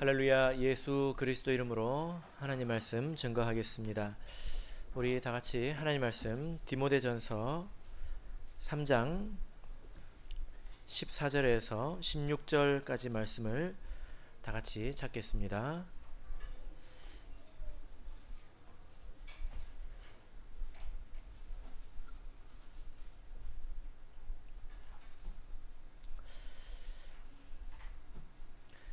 할렐루야. 예수 그리스도 이름으로 하나님 말씀 증거하겠습니다. 우리 다 같이 하나님 말씀 디모데전서 3장 14절에서 16절까지 말씀을 다 같이 찾겠습니다.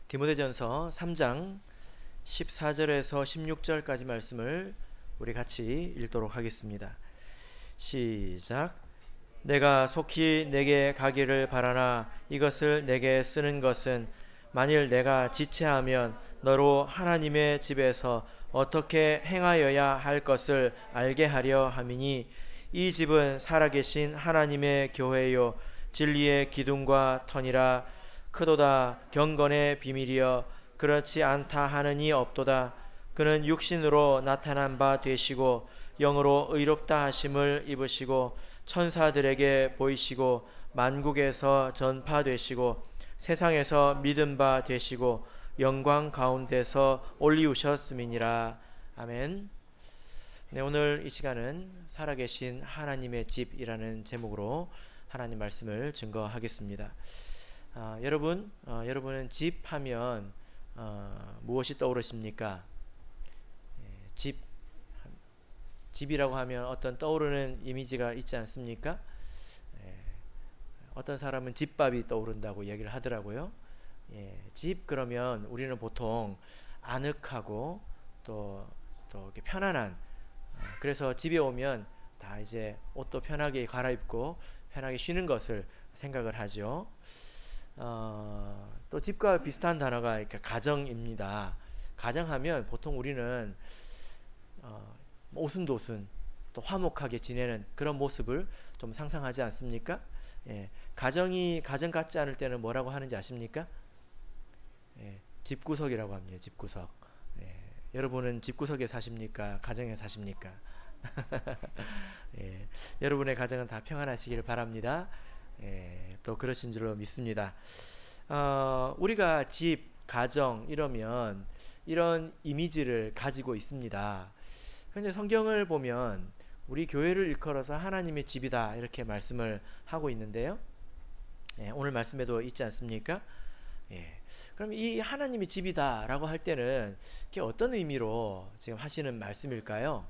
디모데전서 3장 14절에서 16절까지 말씀을 우리 같이 읽도록 하겠습니다. 시작. 내가 속히 내게 가기를 바라나 이것을 내게 쓰는 것은 만일 내가 지체하면 너로 하나님의 집에서 어떻게 행하여야 할 것을 알게 하려 함이니 이 집은 살아계신 하나님의 교회요 진리의 기둥과 터니라. 크도다 경건의 비밀이여 그렇지 않다 하느니 없도다. 그는 육신으로 나타난 바 되시고 영으로 의롭다 하심을 입으시고 천사들에게 보이시고 만국에서 전파되시고 세상에서 믿음 바 되시고 영광 가운데서 올리우셨음이니라. 아멘. 네, 오늘 이 시간은 살아계신 하나님의 집이라는 제목으로 하나님 말씀을 증거하겠습니다. 여러분은 집 하면 무엇이 떠오르십니까? 집이라고 하면 어떤 떠오르는 이미지가 있지 않습니까? 어떤 사람은 집밥이 떠오른다고 얘기를 하더라고요. 집 그러면 우리는 보통 아늑하고 또 이렇게 편안한, 그래서 집에 오면 다 이제 옷도 편하게 갈아입고 편하게 쉬는 것을 생각을 하죠. 또 집과 비슷한 단어가 가정입니다. 가정하면 보통 우리는 오순도순 또 화목하게 지내는 그런 모습을 좀 상상하지 않습니까? 가정이 가정 같지 않을 때는 뭐라고 하는지 아십니까? 집구석이라고 합니다. 집구석. 여러분은 집구석에 사십니까? 가정에 사십니까? 여러분의 가정은 다 평안하시기를 바랍니다. 또 그러신 줄로 믿습니다. 우리가 집, 가정 이러면 이런 이미지를 가지고 있습니다. 그런데 성경을 보면 우리 교회를 일컬어서 하나님의 집이다 이렇게 말씀을 하고 있는데요. 오늘 말씀에도 있지 않습니까? 그럼 이 하나님의 집이다 라고 할 때는 이게 어떤 의미로 지금 하시는 말씀일까요?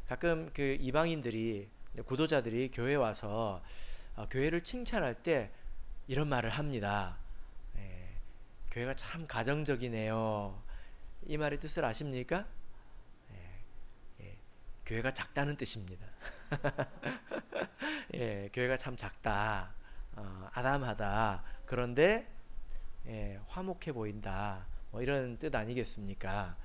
가끔 그 이방인들이, 구도자들이 교회에 와서 교회를 칭찬할 때 이런 말을 합니다. 교회가 참 가정적이네요. 이 말의 뜻을 아십니까? 교회가 작다는 뜻입니다. 교회가 참 작다, 아담하다, 그런데 화목해 보인다, 뭐 이런 뜻 아니겠습니까?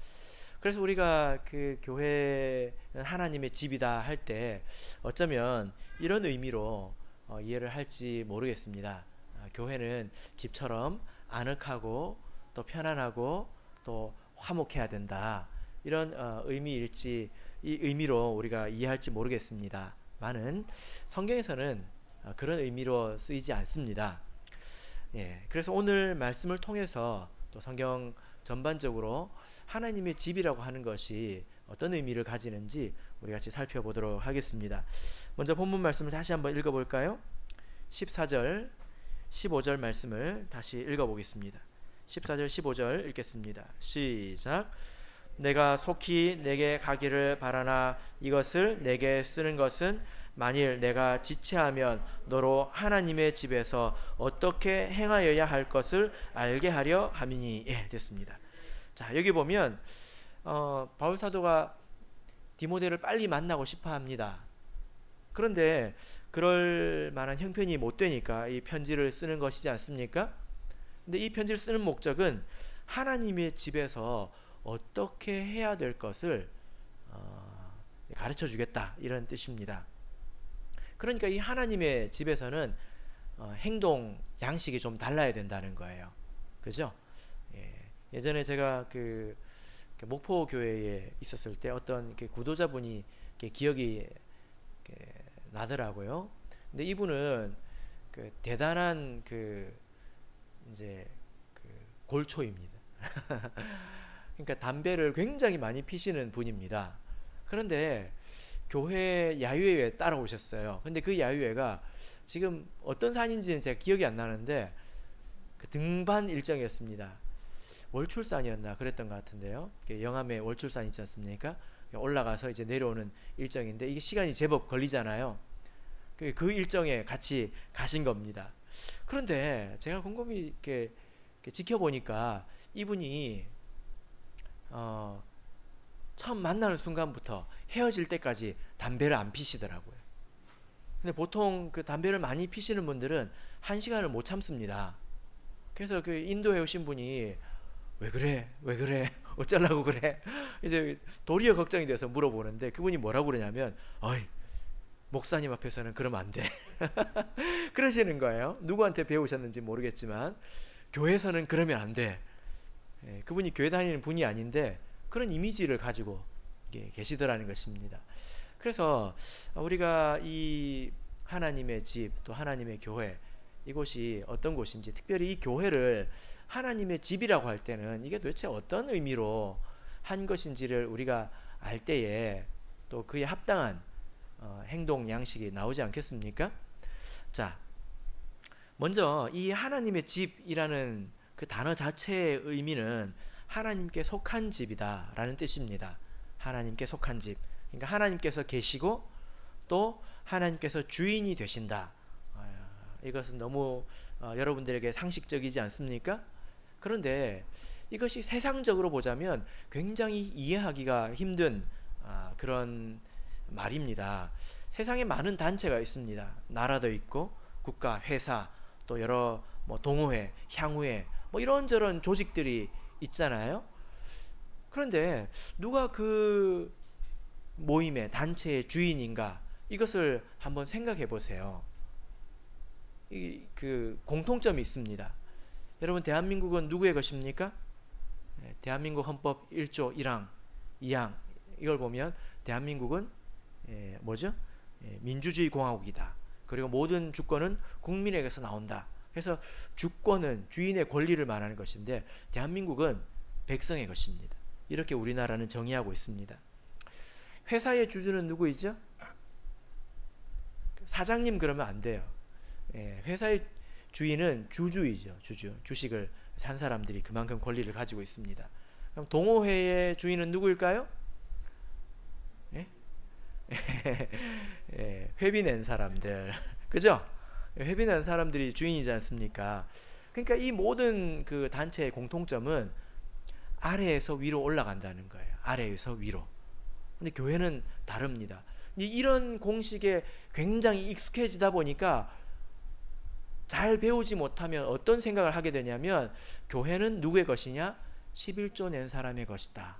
그래서 우리가 그 교회는 하나님의 집이다 할 때 어쩌면 이런 의미로 이해를 할지 모르겠습니다. 교회는 집처럼 아늑하고 또 편안하고 또 화목해야 된다, 이런 의미일지, 이 의미로 우리가 이해할지 모르겠습니다. 많은 성경에서는 그런 의미로 쓰이지 않습니다. 그래서 오늘 말씀을 통해서 또 성경 전반적으로 하나님의 집이라고 하는 것이 어떤 의미를 가지는지 우리 같이 살펴보도록 하겠습니다. 먼저 본문 말씀을 다시 한번 읽어볼까요? 14절 15절 말씀을 다시 읽어보겠습니다. 14절 15절 읽겠습니다. 시작. 내가 속히 내게 가기를 바라나 이것을 내게 쓰는 것은 만일 내가 지체하면 너로 하나님의 집에서 어떻게 행하여야 할 것을 알게 하려 함이니. 됐습니다. 자, 여기 보면 바울 사도가 디모데를 빨리 만나고 싶어 합니다. 그런데 그럴 만한 형편이 못 되니까 이 편지를 쓰는 것이지 않습니까? 근데 이 편지를 쓰는 목적은 하나님의 집에서 어떻게 해야 될 것을 가르쳐 주겠다, 이런 뜻입니다. 그러니까 이 하나님의 집에서는 행동 양식이 좀 달라야 된다는 거예요. 그죠? 예전에 제가 그 목포 교회에 있었을 때 어떤 구도자분이 기억이 나더라고요. 근데 이분은 그 대단한 이제 골초입니다. 그러니까 담배를 굉장히 많이 피시는 분입니다. 그런데 교회 야유회에 따라오셨어요. 근데 그 야유회가 지금 어떤 산인지는 제가 기억이 안 나는데 그 등반 일정이었습니다. 월출산이었나 그랬던 것 같은데요. 영암에 월출산 있지 않습니까? 올라가서 이제 내려오는 일정인데 이게 시간이 제법 걸리잖아요. 그 일정에 같이 가신 겁니다. 그런데 제가 곰곰이 이렇게 지켜보니까 이분이 어, 처음 만나는 순간부터 헤어질 때까지 담배를 안 피시더라고요. 근데 보통 그 담배를 많이 피시는 분들은 한 시간을 못 참습니다. 그래서 그 인도에 오신 분이 왜 그래? 왜 그래? 어쩌려고 그래? 이제 도리어 걱정이 돼서 물어보는데 그분이 뭐라고 그러냐면 어이 목사님 앞에서는 그러면 안 돼. 그러시는 거예요. 누구한테 배우셨는지 모르겠지만 교회에서는 그러면 안 돼. 예, 그분이 교회 다니는 분이 아닌데 그런 이미지를 가지고 계시더라는 것입니다. 그래서 우리가 이 하나님의 집 또 하나님의 교회 이곳이 어떤 곳인지 특별히 이 교회를 하나님의 집이라고 할 때는 이게 도대체 어떤 의미로 한 것인지를 우리가 알 때에 또 그에 합당한 행동 양식이 나오지 않겠습니까? 자, 먼저 이 하나님의 집이라는 그 단어 자체의 의미는 하나님께 속한 집이다 라는 뜻입니다. 하나님께 속한 집. 그러니까 하나님께서 계시고 또 하나님께서 주인이 되신다. 이것은 너무 여러분들에게 상식적이지 않습니까? 그런데 이것이 세상적으로 보자면 굉장히 이해하기가 힘든 그런 말입니다. 세상에 많은 단체가 있습니다. 나라도 있고 국가, 회사, 또 여러 동호회, 향후회 이런저런 조직들이 있잖아요. 그런데 누가 그 모임의 단체의 주인인가? 이것을 한번 생각해 보세요. 그 공통점이 있습니다. 여러분 대한민국은 누구의 것입니까? 대한민국 헌법 1조 1항, 2항 이걸 보면 대한민국은 뭐죠? 민주주의 공화국이다. 그리고 모든 주권은 국민에게서 나온다. 그래서 주권은 주인의 권리를 말하는 것인데 대한민국은 백성의 것입니다. 이렇게 우리나라는 정의하고 있습니다. 회사의 주주는 누구이죠? 사장님 그러면 안 돼요. 회사의 주인은 주주이죠. 주식을 산 사람들이 그만큼 권리를 가지고 있습니다. 그럼 동호회의 주인은 누구일까요? 회비 낸 사람들. 그죠? 회비 낸 사람들이 주인이지 않습니까? 그러니까 이 모든 그 단체의 공통점은 아래에서 위로 올라간다는 거예요. 아래에서 위로. 근데 교회는 다릅니다. 이런 공식에 굉장히 익숙해지다 보니까 잘 배우지 못하면 어떤 생각을 하게 되냐면 교회는 누구의 것이냐? 11조 낸 사람의 것이다.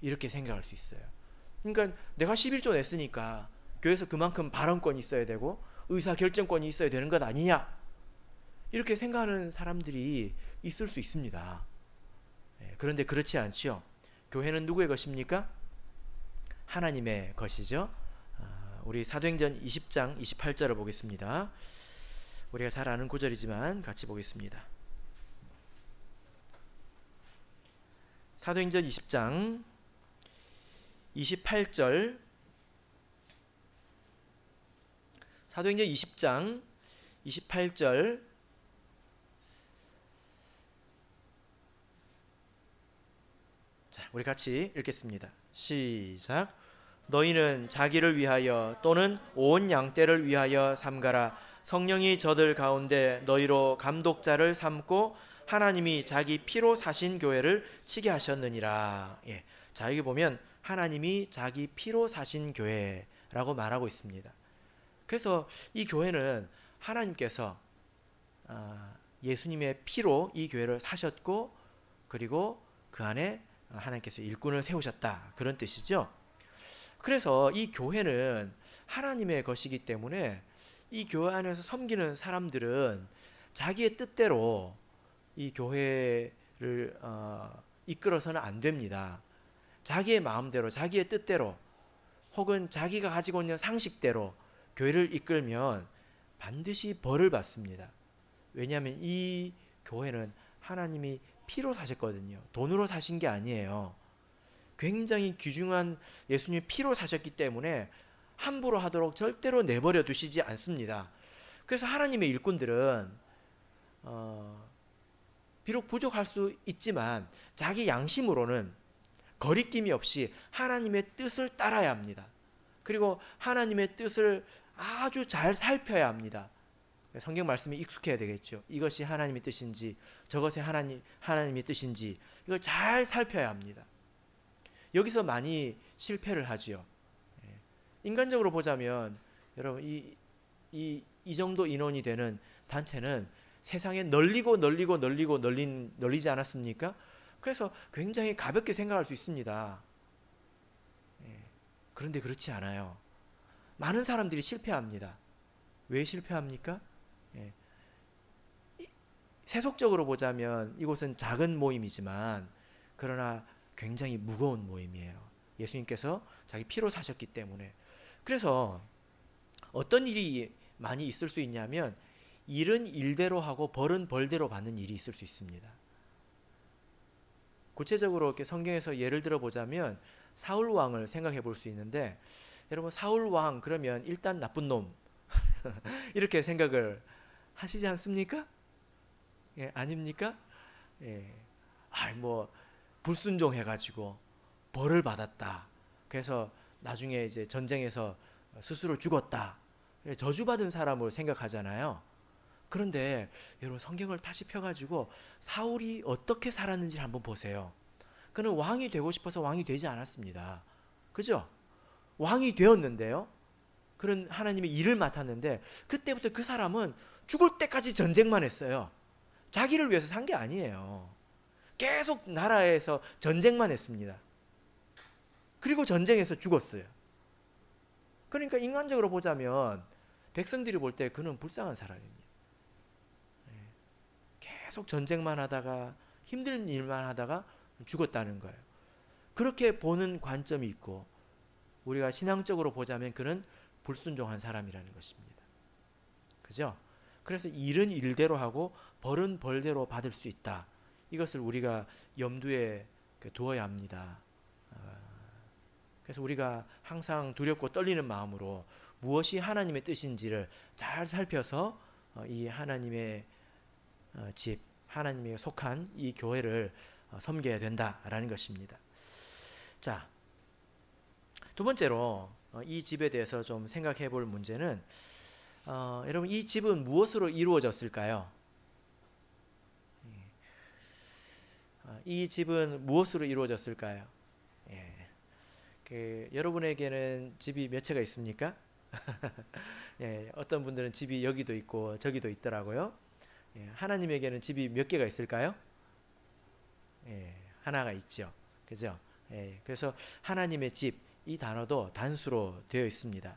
이렇게 생각할 수 있어요. 그러니까 내가 11조 냈으니까 교회에서 그만큼 발언권이 있어야 되고 의사결정권이 있어야 되는 것 아니냐? 이렇게 생각하는 사람들이 있을 수 있습니다. 그런데 그렇지 않지요. 교회는 누구의 것입니까? 하나님의 것이죠. 우리 사도행전 20장 28절을 보겠습니다. 우리가 잘 아는 구절이지만 같이 보겠습니다. 사도행전 20장 28절. 사도행전 20장 28절. 자, 우리 같이 읽겠습니다. 시작. 너희는 자기를 위하여 또는 온 양떼를 위하여 삼가라. 성령이 저들 가운데 너희로 감독자를 삼고 하나님이 자기 피로 사신 교회를 치게 하셨느니라. 자, 여기 보면 하나님이 자기 피로 사신 교회라고 말하고 있습니다. 그래서 이 교회는 하나님께서 예수님의 피로 이 교회를 사셨고 그리고 그 안에 하나님께서 일꾼을 세우셨다. 그런 뜻이죠. 그래서 이 교회는 하나님의 것이기 때문에 이 교회 안에서 섬기는 사람들은 자기의 뜻대로 이 교회를 이끌어서는 안 됩니다. 자기의 마음대로 자기의 뜻대로 혹은 자기가 가지고 있는 상식대로 교회를 이끌면 반드시 벌을 받습니다. 왜냐하면 이 교회는 하나님이 피로 사셨거든요. 돈으로 사신 게 아니에요. 굉장히 귀중한 예수님이 피로 사셨기 때문에 함부로 하도록 절대로 내버려 두시지 않습니다. 그래서 하나님의 일꾼들은 비록 부족할 수 있지만 자기 양심으로는 거리낌이 없이 하나님의 뜻을 따라야 합니다. 그리고 하나님의 뜻을 아주 잘 살펴야 합니다. 성경 말씀에 익숙해야 되겠죠. 이것이 하나님의 뜻인지 저것이 하나님의 뜻인지 이걸 잘 살펴야 합니다. 여기서 많이 실패를 하지요. 인간적으로 보자면 여러분 이 정도 인원이 되는 단체는 세상에 널리지 않았습니까? 그래서 굉장히 가볍게 생각할 수 있습니다. 그런데 그렇지 않아요. 많은 사람들이 실패합니다. 왜 실패합니까? 세속적으로 보자면 이곳은 작은 모임이지만 그러나 굉장히 무거운 모임이에요. 예수님께서 자기 피로 사셨기 때문에. 그래서 어떤 일이 많이 있을 수 있냐면 일은 일대로 하고 벌은 벌대로 받는 일이 있을 수 있습니다. 구체적으로 이렇게 성경에서 예를 들어 보자면 사울 왕을 생각해 볼 수 있는데 여러분 사울 왕 그러면 일단 나쁜 놈 이렇게 생각을 하시지 않습니까? 예, 아닙니까? 예. 뭐 불순종해 가지고 벌을 받았다. 그래서 나중에 이제 전쟁에서 스스로 죽었다. 저주받은 사람으로 생각하잖아요. 그런데 여러분 성경을 다시 펴가지고 사울이 어떻게 살았는지 한번 보세요. 그는 왕이 되고 싶어서 왕이 되지 않았습니다. 그죠? 왕이 되었는데요. 그런 하나님의 일을 맡았는데 그때부터 그 사람은 죽을 때까지 전쟁만 했어요. 자기를 위해서 산 게 아니에요. 계속 나라에서 전쟁만 했습니다. 그리고 전쟁에서 죽었어요. 그러니까 인간적으로 보자면 백성들이 볼 때 그는 불쌍한 사람입니다. 계속 전쟁만 하다가 힘든 일만 하다가 죽었다는 거예요. 그렇게 보는 관점이 있고 우리가 신앙적으로 보자면 그는 불순종한 사람이라는 것입니다. 그죠? 그래서 일은 일대로 하고 벌은 벌대로 받을 수 있다. 이것을 우리가 염두에 두어야 합니다. 그래서 우리가 항상 두렵고 떨리는 마음으로 무엇이 하나님의 뜻인지를 잘 살펴서 이 하나님의 집, 하나님의 속한 이 교회를 섬겨야 된다라는 것입니다. 자, 두 번째로 이 집에 대해서 좀 생각해 볼 문제는 여러분 이 집은 무엇으로 이루어졌을까요? 이 집은 무엇으로 이루어졌을까요? 여러분에게는 집이 몇 채가 있습니까? 어떤 분들은 집이 여기도 있고 저기도 있더라고요. 하나님에게는 집이 몇 개가 있을까요? 하나가 있죠. 그죠? 그래서 하나님의 집, 이 단어도 단수로 되어 있습니다.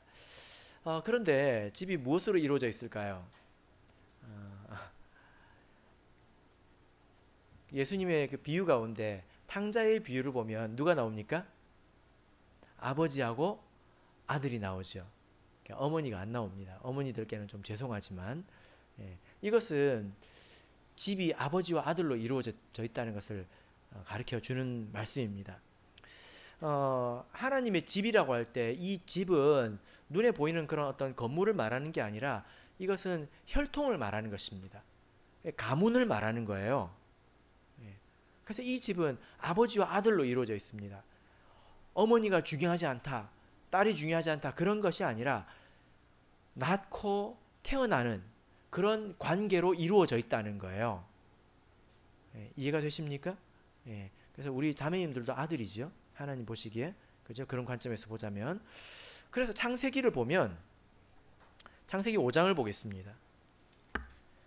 그런데 집이 무엇으로 이루어져 있을까요? 예수님의 그 비유 가운데 탕자의 비유를 보면 누가 나옵니까? 아버지하고 아들이 나오죠. 어머니가 안 나옵니다. 어머니들께는 좀 죄송하지만 이것은 집이 아버지와 아들로 이루어져 있다는 것을 가르쳐 주는 말씀입니다. 하나님의 집이라고 할 때 이 집은 눈에 보이는 그런 어떤 건물을 말하는 게 아니라 이것은 혈통을 말하는 것입니다. 가문을 말하는 거예요. 그래서 이 집은 아버지와 아들로 이루어져 있습니다. 어머니가 중요하지 않다, 딸이 중요하지 않다 그런 것이 아니라 낳고 태어나는 그런 관계로 이루어져 있다는 거예요. 이해가 되십니까? 그래서 우리 자매님들도 아들이죠. 하나님 보시기에. 그죠? 그런 관점에서 보자면. 그래서 창세기를 보면 창세기 5장을 보겠습니다.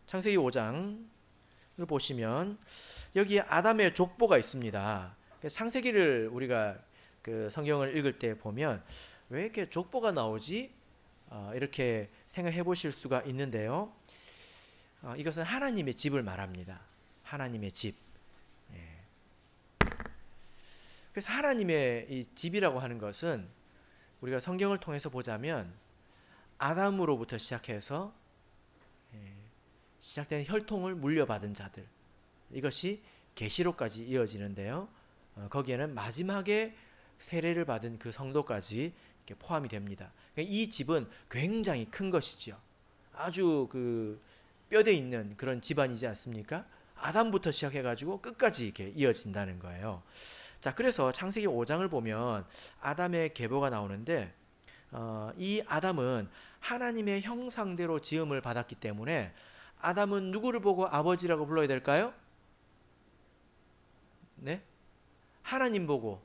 창세기 5장을 보시면 여기에 아담의 족보가 있습니다. 그래서 창세기를 우리가 그 성경을 읽을 때 보면 왜 이렇게 족보가 나오지? 이렇게 생각해 보실 수가 있는데요. 이것은 하나님의 집을 말합니다. 하나님의 집. 그래서 하나님의 이 집이라고 하는 것은 우리가 성경을 통해서 보자면 아담으로부터 시작해서 시작된 혈통을 물려받은 자들, 이것이 계시록까지 이어지는데요. 거기에는 마지막에 세례를 받은 그 성도까지 이렇게 포함이 됩니다. 그러니까 이 집은 굉장히 큰 것이죠. 아주 그 뼈대 있는 그런 집안이지 않습니까? 아담부터 시작해가지고 끝까지 이렇게 이어진다는 거예요. 자, 그래서 창세기 5장을 보면 아담의 계보가 나오는데 이 아담은 하나님의 형상대로 지음을 받았기 때문에 아담은 누구를 보고 아버지라고 불러야 될까요? 네? 하나님 보고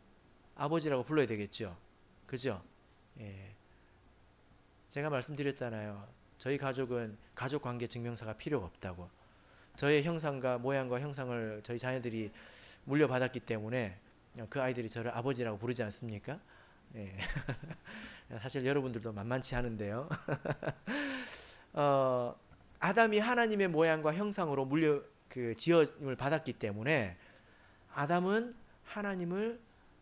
아버지라고 불러야 되겠죠. 그죠? 예. 제가 말씀드렸잖아요. 저희 가족은 가족관계 증명서가 필요가 없다고. 저의 형상과 모양과 형상을 저희 자녀들이 물려받았기 때문에 그 아이들이 저를 아버지라고 부르지 않습니까? 예. 사실 여러분들도 만만치 않은데요. 아담이 하나님의 모양과 형상으로 지음을 받았기 때문에 아담은 하나님을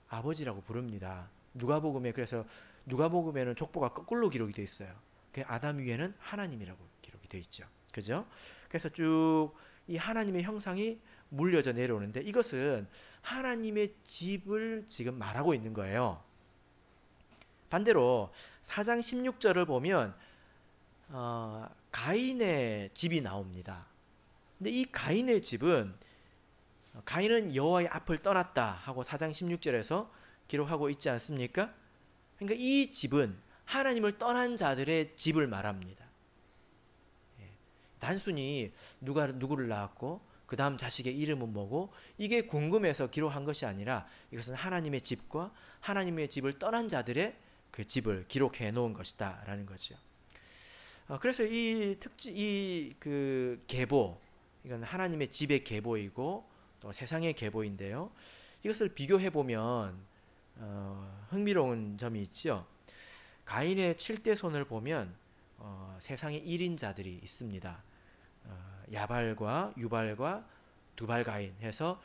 아버지라고 부릅니다. 누가복음에 그래서 누가복음에는 족보가 거꾸로 기록이 되어 있어요. 그 아담 위에는 하나님이라고 기록이 되어 있죠. 그죠? 그래서 쭉 이 하나님의 형상이 물려져 내려오는데 이것은 하나님의 집을 지금 말하고 있는 거예요. 반대로 4장 16절을 보면 가인의 집이 나옵니다. 근데 이 가인의 집은 가인은 여호와의 앞을 떠났다 하고 4장 16절에서 기록하고 있지 않습니까? 그러니까 이 집은 하나님을 떠난 자들의 집을 말합니다. 단순히 누가 누구를 낳았고 그 다음 자식의 이름은 뭐고 이게 궁금해서 기록한 것이 아니라 이것은 하나님의 집과 하나님의 집을 떠난 자들의 그 집을 기록해 놓은 것이다 라는 거죠. 그래서 이 계보, 이건 하나님의 집의 계보이고 또 세상의 계보인데요. 이것을 비교해 보면 흥미로운 점이 있죠. 가인의 7대 손을 보면 세상의 1인자들이 있습니다. 야발과 유발과 두발가인 해서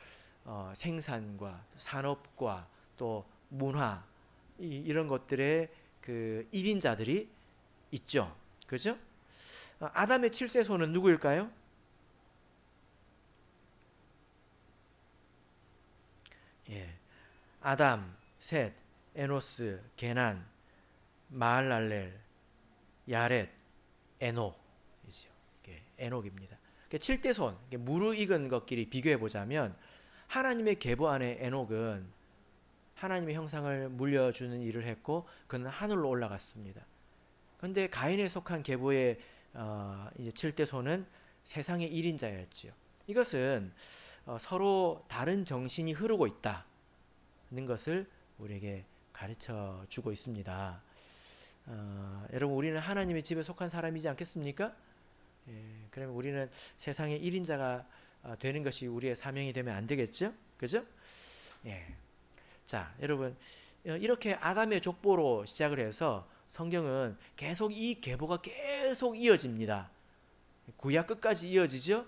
생산과 산업과 또 문화 이런 것들의 그 1인자들이 있죠. 그죠? 아담의 7세 손은 누구일까요? 예. 아담, 셋, 에노스, 게난, 마할랄렐, 야렛, 에녹이죠. 에녹입니다. 7대 손, 무르익은 것끼리 비교해 보자면 하나님의 계보 안에 에녹은 하나님의 형상을 물려주는 일을 했고 그는 하늘로 올라갔습니다. 그런데 가인에 속한 계보의 이제 7대 손은 세상의 1인자였지요. 이것은 서로 다른 정신이 흐르고 있다는 것을 우리에게 가르쳐 주고 있습니다. 여러분 우리는 하나님의 집에 속한 사람이지 않겠습니까? 그러면 우리는 세상의 1인자가 되는 것이 우리의 사명이 되면 안 되겠죠? 그죠? 예. 자, 여러분 이렇게 아담의 족보로 시작을 해서 성경은 계속 이 계보가 계속 이어집니다. 구약 끝까지 이어지죠?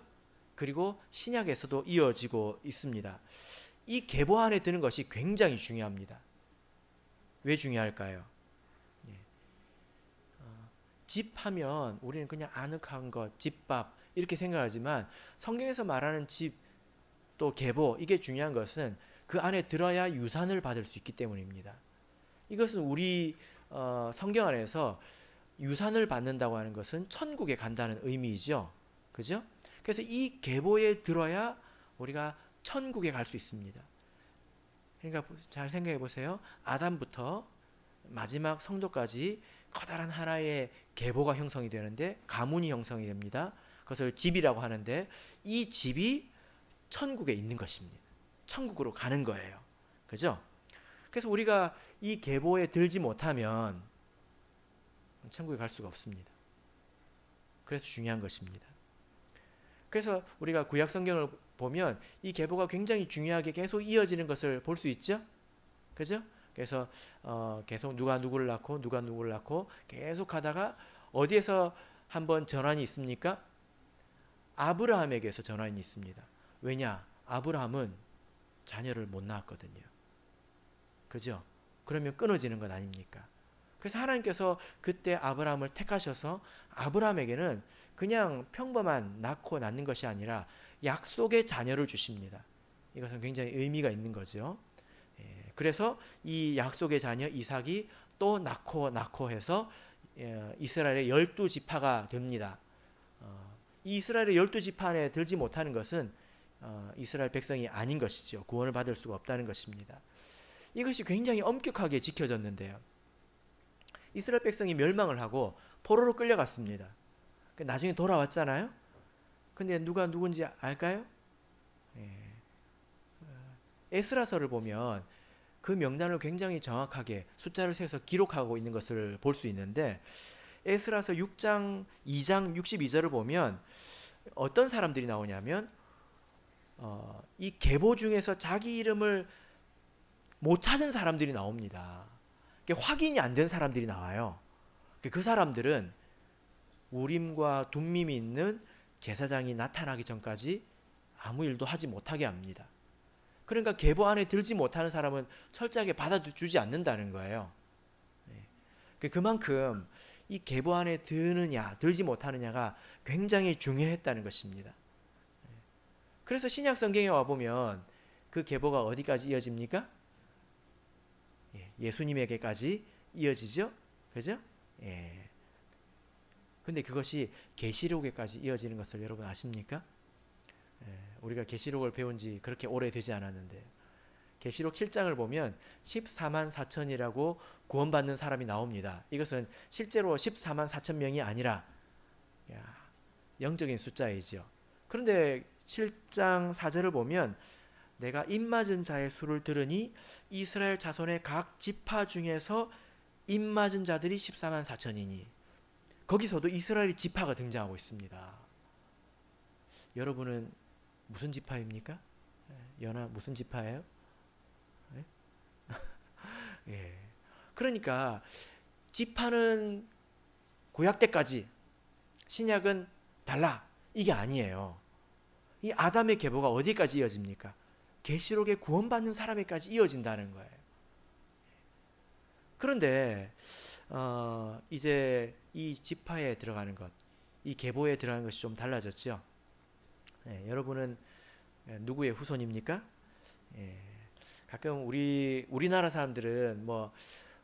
그리고 신약에서도 이어지고 있습니다. 이 계보 안에 드는 것이 굉장히 중요합니다. 왜 중요할까요? 집 하면 우리는 그냥 아늑한 것, 집밥 이렇게 생각하지만 성경에서 말하는 집 또 계보 이게 중요한 것은 그 안에 들어야 유산을 받을 수 있기 때문입니다. 이것은 우리 성경 안에서 유산을 받는다고 하는 것은 천국에 간다는 의미이죠. 그죠? 그래서 이 계보에 들어야 우리가 천국에 갈 수 있습니다. 그러니까 잘 생각해 보세요. 아담부터 마지막 성도까지 커다란 하나의 계보가 형성이 되는데 가문이 형성이 됩니다. 그것을 집이라고 하는데 이 집이 천국에 있는 것입니다. 천국으로 가는 거예요. 그죠? 그래서 우리가 이 계보에 들지 못하면 천국에 갈 수가 없습니다. 그래서 중요한 것입니다. 그래서 우리가 구약 성경을 보면 이 계보가 굉장히 중요하게 계속 이어지는 것을 볼 수 있죠? 그죠? 그래서 계속 누가 누구를 낳고 누가 누구를 낳고 계속 가다가 어디에서 한번 전환이 있습니까? 아브라함에게서 전환이 있습니다. 왜냐? 아브라함은 자녀를 못 낳았거든요. 그죠? 그러면 끊어지는 것 아닙니까? 그래서 하나님께서 그때 아브라함을 택하셔서 아브라함에게는 그냥 평범한 낳고 낳는 것이 아니라 약속의 자녀를 주십니다. 이것은 굉장히 의미가 있는 거죠. 그래서 이 약속의 자녀 이삭이 또 낳고 해서 이스라엘의 12지파가 됩니다. 이 이스라엘의 12지파 안에 들지 못하는 것은 이스라엘 백성이 아닌 것이죠. 구원을 받을 수가 없다는 것입니다. 이것이 굉장히 엄격하게 지켜졌는데요. 이스라엘 백성이 멸망을 하고 포로로 끌려갔습니다. 나중에 돌아왔잖아요. 근데 누가 누군지 알까요? 에스라서를 보면 그 명단을 굉장히 정확하게 숫자를 세서 기록하고 있는 것을 볼 수 있는데, 에스라서 6장 2장 62절을 보면 어떤 사람들이 나오냐면 이 계보 중에서 자기 이름을 못 찾은 사람들이 나옵니다. 확인이 안 된 사람들이 나와요. 그 사람들은 우림과 둠밈이 있는 제사장이 나타나기 전까지 아무 일도 하지 못하게 합니다. 그러니까 계보 안에 들지 못하는 사람은 철저하게 받아주지 않는다는 거예요. 그만큼 이 계보 안에 드느냐 들지 못하느냐가 굉장히 중요했다는 것입니다. 그래서 신약 성경에 와보면 그 계보가 어디까지 이어집니까? 예수님에게까지 이어지죠? 그죠? 근데 그것이 계시록에까지 이어지는 것을 여러분 아십니까? 우리가 계시록을 배운 지 그렇게 오래되지 않았는데, 계시록 7장을 보면 14만 4천이라고 구원받는 사람이 나옵니다. 이것은 실제로 14만 4천 명이 아니라 영적인 숫자이죠. 그런데 7장 4절을 보면 내가 입맞은 자의 수를 들으니 이스라엘 자손의 각 지파 중에서 입맞은 자들이 14만 4천이니, 거기서도 이스라엘 지파가 등장하고 있습니다. 여러분은 무슨 지파입니까? 연아 무슨 지파예요? 예. 그러니까 지파는 구약 때까지, 신약은 달라, 이게 아니에요. 이 아담의 계보가 어디까지 이어집니까? 계시록에 구원받는 사람에까지 이어진다는 거예요. 그런데 이제 이 지파에 들어가는 것, 이 계보에 들어가는 것이 좀 달라졌죠. 여러분은 누구의 후손입니까? 가끔 우리나라 사람들은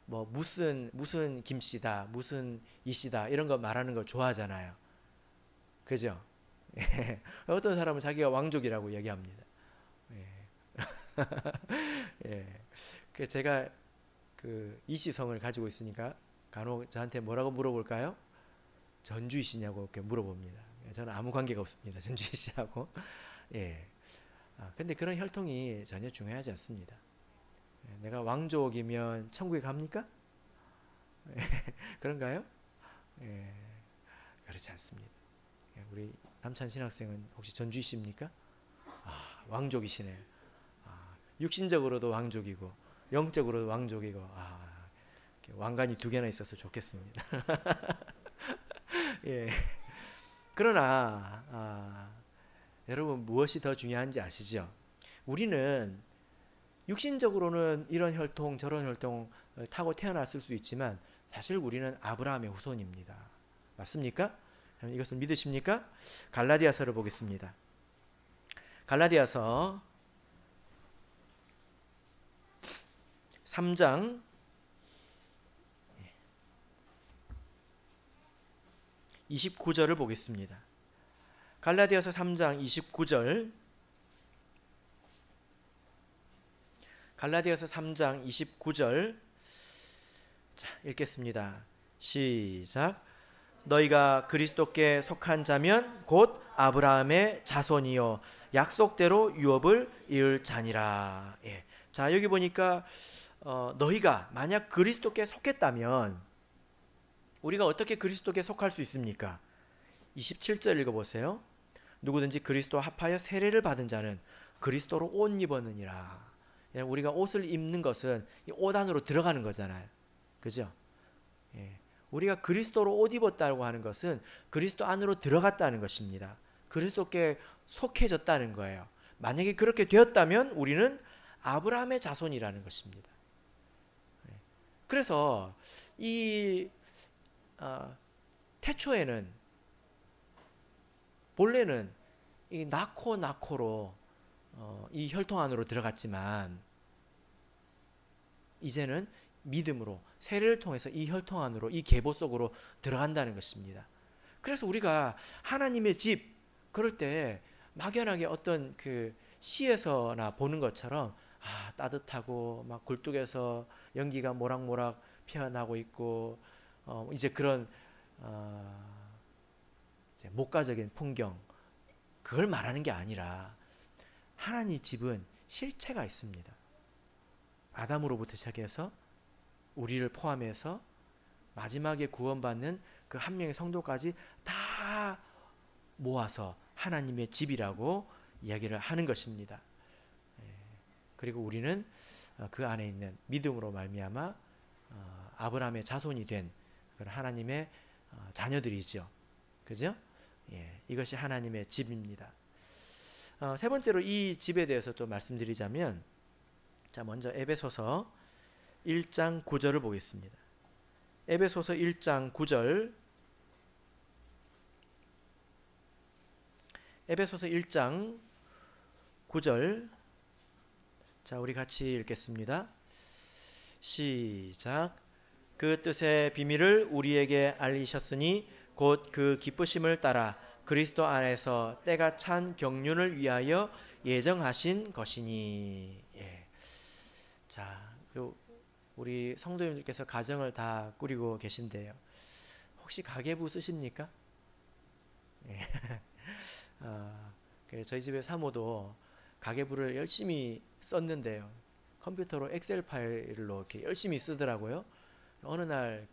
무슨 김씨다, 무슨 이씨다 이런 거 말하는 거 좋아하잖아요. 그죠? 어떤 사람은 자기가 왕족이라고 얘기합니다. 제가 그 이씨성을 가지고 있으니까 간혹 저한테 뭐라고 물어볼까요? 전주이 씨냐고 이렇게 물어봅니다. 저는 아무 관계가 없습니다, 전주이 씨하고. 근데 그런 혈통이 전혀 중요하지 않습니다. 내가 왕족이면 천국에 갑니까? 그런가요? 그렇지 않습니다. 우리 남찬 신학생은 혹시 전주이 씨입니까? 왕족이시네요. 육신적으로도 왕족이고 영적으로도 왕족이고, 왕관이 2개나 있어서 좋겠습니다. 그러나 여러분, 무엇이 더 중요한지 아시죠? 우리는 육신적으로는 이런 혈통 저런 혈통을 타고 태어났을 수 있지만 사실 우리는 아브라함의 후손입니다. 맞습니까? 이것을 믿으십니까? 갈라디아서를 보겠습니다. 갈라디아서 3장 29절을 보겠습니다. 갈라디아서 3장 29절, 갈라디아서 3장 29절, 자, 읽겠습니다. 시작. 너희가 그리스도께 속한 자면 곧 아브라함의 자손이요 약속대로 유업을 이을 자니라. 자, 여기 보니까 너희가 만약 그리스도께 속했다면 우리가 어떻게 그리스도께 속할 수 있습니까? 27절 읽어보세요. 누구든지 그리스도와 합하여 세례를 받은 자는 그리스도로 옷 입었느니라. 우리가 옷을 입는 것은 이 옷 안으로 들어가는 거잖아요. 그죠? 우리가 그리스도로 옷 입었다고 하는 것은 그리스도 안으로 들어갔다는 것입니다. 그리스도께 속해졌다는 거예요. 만약에 그렇게 되었다면 우리는 아브라함의 자손이라는 것입니다. 그래서 이 태초에는, 본래는 이 나코로 이 혈통 안으로 들어갔지만 이제는 믿음으로 세례를 통해서 이 혈통 안으로 이 계보 속으로 들어간다는 것입니다. 그래서 우리가 하나님의 집 그럴 때 막연하게 어떤 그 시에서나 보는 것처럼 따뜻하고 막 굴뚝에서 연기가 모락모락 피어나고 있고 이제 그런 이제 목가적인 풍경 그걸 말하는 게 아니라 하나님 집은 실체가 있습니다. 아담으로부터 시작해서 우리를 포함해서 마지막에 구원받는 그 한 명의 성도까지 다 모아서 하나님의 집이라고 이야기를 하는 것입니다. 그리고 우리는 그 안에 있는 믿음으로 말미암아 아브라함의 자손이 된 그런 하나님의 자녀들이죠. 그죠? 이것이 하나님의 집입니다. 세 번째로 이 집에 대해서 좀 말씀드리자면, 자, 먼저 에베소서 1장 9절을 보겠습니다. 에베소서 1장 9절. 에베소서 1장 9절. 자, 우리 같이 읽겠습니다. 시작. 그 뜻의 비밀을 우리에게 알리셨으니 곧 그 기쁘심을 따라 그리스도 안에서 때가 찬 경륜을 위하여 예정하신 것이니. 자, 우리 성도님들께서 가정을 다 꾸리고 계신데요. 혹시 가계부 쓰십니까? 저희 집에 사모도 가계부를 열심히 썼는데요. 컴퓨터로 엑셀 파일로 이렇게 열심히 쓰더라고요. 어느 날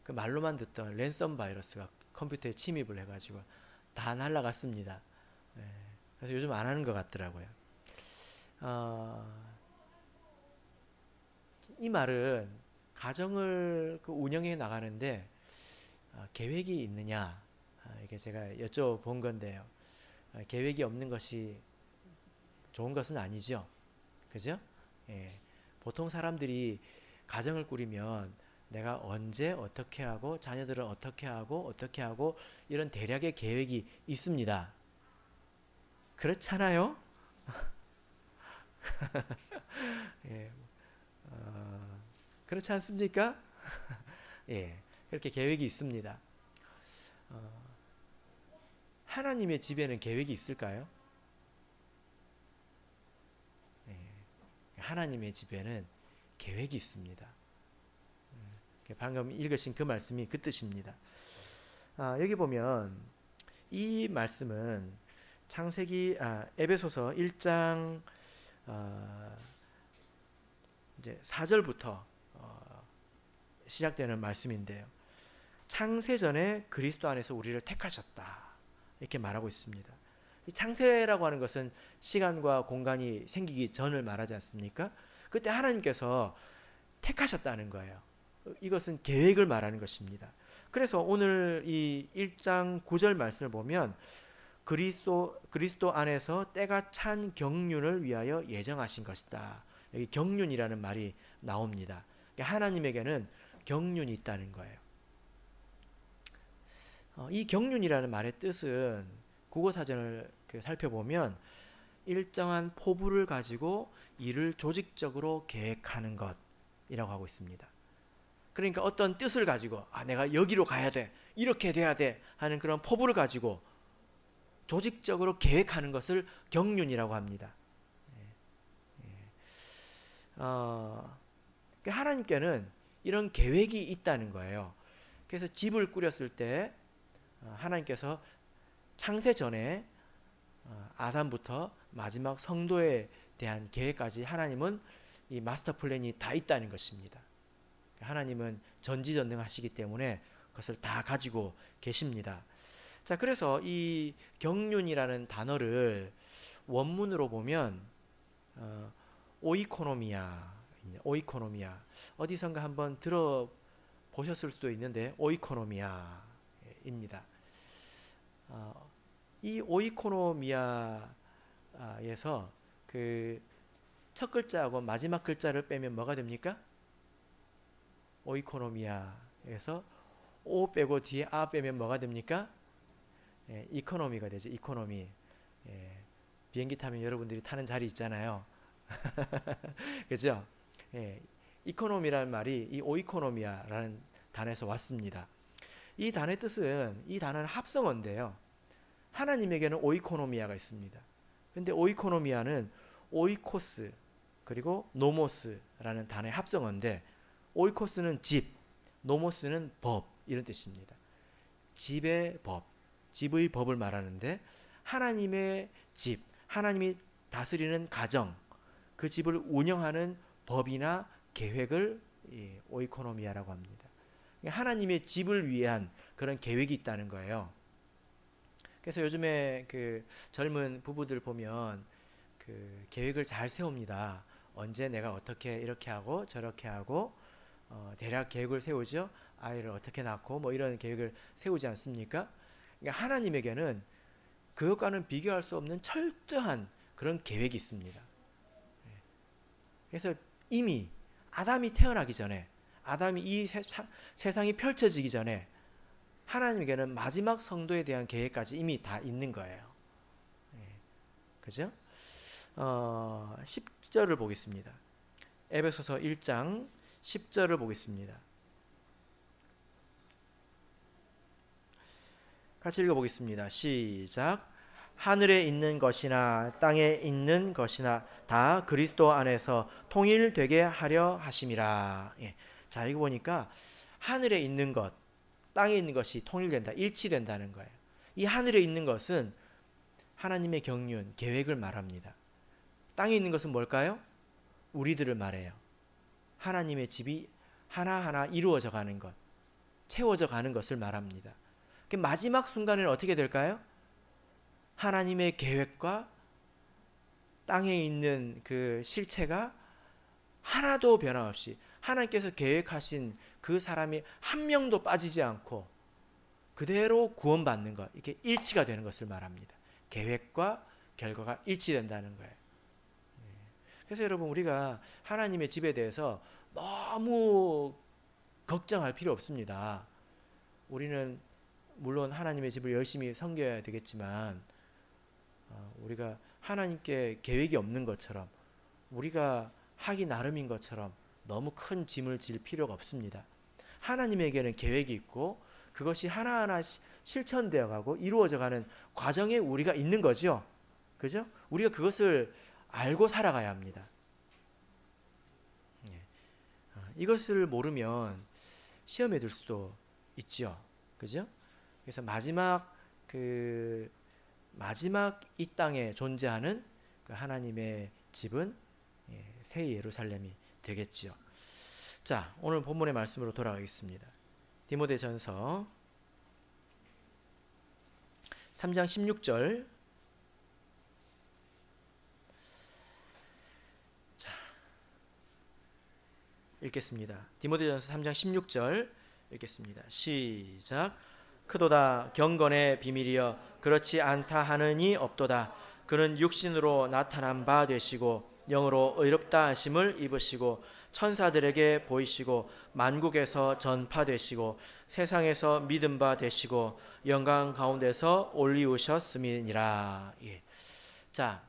그 말로만 듣던 랜섬 바이러스가 컴퓨터에 침입을 해가지고 다 날라갔습니다. 그래서 요즘 안 하는 것 같더라고요. 이 말은 가정을 운영해 나가는데 계획이 있느냐, 이게 제가 여쭤본 건데요. 계획이 없는 것이 좋은 것은 아니죠. 그죠? 보통 사람들이 가정을 꾸리면 내가 언제 어떻게 하고 자녀들은 어떻게 하고 이런 대략의 계획이 있습니다. 그렇잖아요? 그렇지 않습니까? 그렇게 계획이 있습니다. 하나님의 집에는 계획이 있을까요? 하나님의 집에는 계획이 있습니다. 방금 읽으신 그 말씀이 그 뜻입니다. 여기 보면 이 말씀은 에베소서 1장 이제 4절부터 시작되는 말씀인데요. 창세전에 그리스도 안에서 우리를 택하셨다, 이렇게 말하고 있습니다. 이 창세라고 하는 것은 시간과 공간이 생기기 전을 말하지 않습니까? 그때 하나님께서 택하셨다는 거예요. 이것은 계획을 말하는 것입니다. 그래서 오늘 이 1장 9절 말씀을 보면 그리스도 안에서 때가 찬 경륜을 위하여 예정하신 것이다. 여기 경륜이라는 말이 나옵니다. 하나님에게는 경륜이 있다는 거예요. 이 경륜이라는 말의 뜻은 국어사전을 살펴보면 일정한 포부를 가지고 이를 조직적으로 계획하는 것이라고 하고 있습니다. 그러니까 어떤 뜻을 가지고 내가 여기로 가야 돼, 이렇게 돼야 돼 하는 그런 포부를 가지고 조직적으로 계획하는 것을 경륜이라고 합니다. 하나님께는 이런 계획이 있다는 거예요. 그래서 집을 꾸렸을 때 하나님께서 창세 전에 아담부터 마지막 성도에 대한 계획까지 하나님은 이 마스터 플랜이 다 있다는 것입니다. 하나님은 전지전능하시기 때문에 그것을 다 가지고 계십니다. 자, 그래서 이 경륜이라는 단어를 원문으로 보면 오이코노미아 어디선가 한번 들어보셨을 수도 있는데 오이코노미아입니다. 이 오이코노미아에서 그 첫 글자하고 마지막 글자를 빼면 뭐가 됩니까? 오이코노미아에서 오 빼고 뒤에 아 빼면 뭐가 됩니까? 이코노미가 되죠. 이코노미. 비행기 타면 여러분들이 타는 자리 있잖아요. 그죠? 예, 이코노미라는 말이 이 오이코노미아라는 단어에서 왔습니다. 이 단어의 뜻은, 이 단어는 합성어인데요. 하나님에게는 오이코노미아가 있습니다. 근데 오이코노미아는 오이코스 그리고 노모스라는 단어의 합성어인데, 오이코스는 집, 노모스는 법, 이런 뜻입니다. 집의 법, 집의 법을 말하는데, 하나님의 집, 하나님이 다스리는 가정, 그 집을 운영하는 법이나 계획을 오이코노미아라고 합니다. 하나님의 집을 위한 그런 계획이 있다는 거예요. 그래서 요즘에 그 젊은 부부들 보면 그 계획을 잘 세웁니다. 언제 내가 어떻게 이렇게 하고 저렇게 하고 대략 계획을 세우죠. 아이를 어떻게 낳고 뭐 이런 계획을 세우지 않습니까? 그러니까 하나님에게는 그것과는 비교할 수 없는 철저한 그런 계획이 있습니다. 그래서 이미 아담이 태어나기 전에, 아담이 이 세상이 펼쳐지기 전에 하나님에게는 마지막 성도에 대한 계획까지 이미 다 있는 거예요. 그죠? 10절을 보겠습니다. 에베소서 1장 10절을 보겠습니다. 같이 읽어보겠습니다. 시작. 하늘에 있는 것이나 땅에 있는 것이나 다 그리스도 안에서 통일되게 하려 하심이라. 예. 자, 이거 보니까 하늘에 있는 것, 땅에 있는 것이 통일된다, 일치된다는 거예요. 이 하늘에 있는 것은 하나님의 경륜, 계획을 말합니다. 땅에 있는 것은 뭘까요? 우리들을 말해요. 하나님의 집이 하나하나 이루어져 가는 것, 채워져 가는 것을 말합니다. 마지막 순간에는 어떻게 될까요? 하나님의 계획과 땅에 있는 그 실체가 하나도 변함없이 하나님께서 계획하신 그 사람이 한 명도 빠지지 않고 그대로 구원받는 것, 이렇게 일치가 되는 것을 말합니다. 계획과 결과가 일치된다는 거예요. 그래서 여러분, 우리가 하나님의 집에 대해서 너무 걱정할 필요 없습니다. 우리는 물론 하나님의 집을 열심히 섬겨야 되겠지만, 우리가 하나님께 계획이 없는 것처럼, 우리가 하기 나름인 것처럼 너무 큰 짐을 질 필요가 없습니다. 하나님에게는 계획이 있고 그것이 하나하나 실천되어 가고 이루어져 가는 과정에 우리가 있는 거죠. 그죠? 우리가 그것을 알고 살아가야 합니다. 이것을 모르면 시험에 들 수도 있죠. 그죠? 그래서 마지막 이 땅에 존재하는 그 하나님의 집은 새 예루살렘이 되겠지요. 자, 오늘 본문의 말씀으로 돌아가겠습니다. 디모데전서 3장 16절. 자, 읽겠습니다. 디모데전서 3장 16절 읽겠습니다. 시작. 크도다 경건의 비밀이여 그렇지 않다 하느니 없도다. 그는 육신으로 나타난 바 되시고 영으로 의롭다 하심을 입으시고 천사들에게 보이시고 만국에서 전파되시고 세상에서 믿음 바 되시고 영광 가운데서 올리우셨음이니라. 예. 자,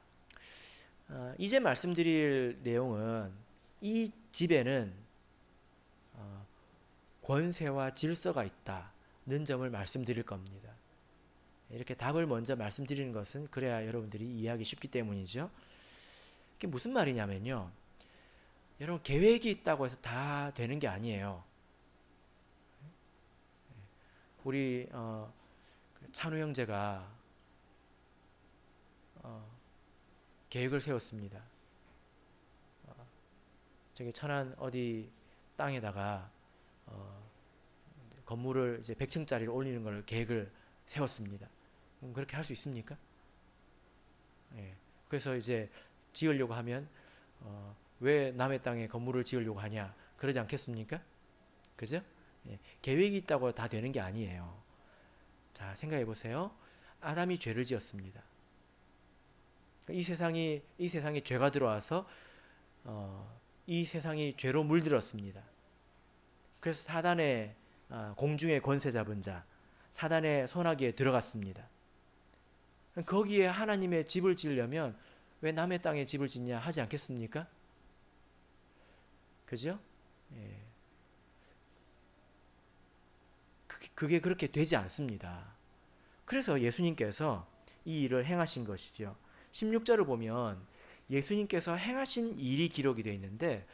이제 말씀드릴 내용은 이 집에는 권세와 질서가 있다는 점을 말씀드릴 겁니다. 이렇게 답을 먼저 말씀드리는 것은 그래야 여러분들이 이해하기 쉽기 때문이죠. 이게 무슨 말이냐면요, 여러분, 계획이 있다고 해서 다 되는 게 아니에요. 우리 찬우 형제가 계획을 세웠습니다. 저기 천안 어디 땅에다가 건물을 이제 100층짜리를 올리는 걸 계획을 세웠습니다. 그럼 그렇게 할 수 있습니까? 예. 그래서 이제 지으려고 하면 왜 남의 땅에 건물을 지으려고 하냐, 그러지 않겠습니까? 그죠? 예. 계획이 있다고 다 되는 게 아니에요. 자, 생각해 보세요. 아담이 죄를 지었습니다. 이 세상에 죄가 들어와서 이 세상이 죄로 물들었습니다. 그래서 사단의 공중의 권세 잡은 자, 사단의 손아귀에 들어갔습니다. 거기에 하나님의 집을 지으려면 왜 남의 땅에 집을 짓냐 하지 않겠습니까? 그죠? 예. 그게 그렇게 되지 않습니다. 그래서 예수님께서 이 일을 행하신 것이죠. 16절을 보면 예수님께서 행하신 일이 기록이 되어 있는데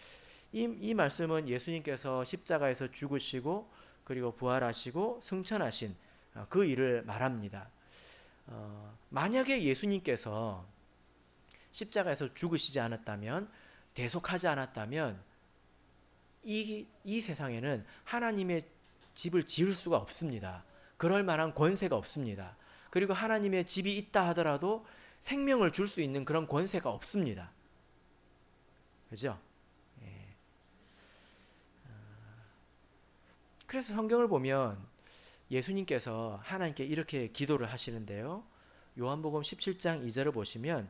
이 말씀은 예수님께서 십자가에서 죽으시고 그리고 부활하시고 승천하신 그 일을 말합니다. 만약에 예수님께서 십자가에서 죽으시지 않았다면, 대속하지 않았다면 이 세상에는 하나님의 집을 지을 수가 없습니다. 그럴 만한 권세가 없습니다. 그리고 하나님의 집이 있다 하더라도 생명을 줄 수 있는 그런 권세가 없습니다. 그죠? 예. 그래서 성경을 보면 예수님께서 하나님께 이렇게 기도를 하시는데요. 요한복음 17장 2절을 보시면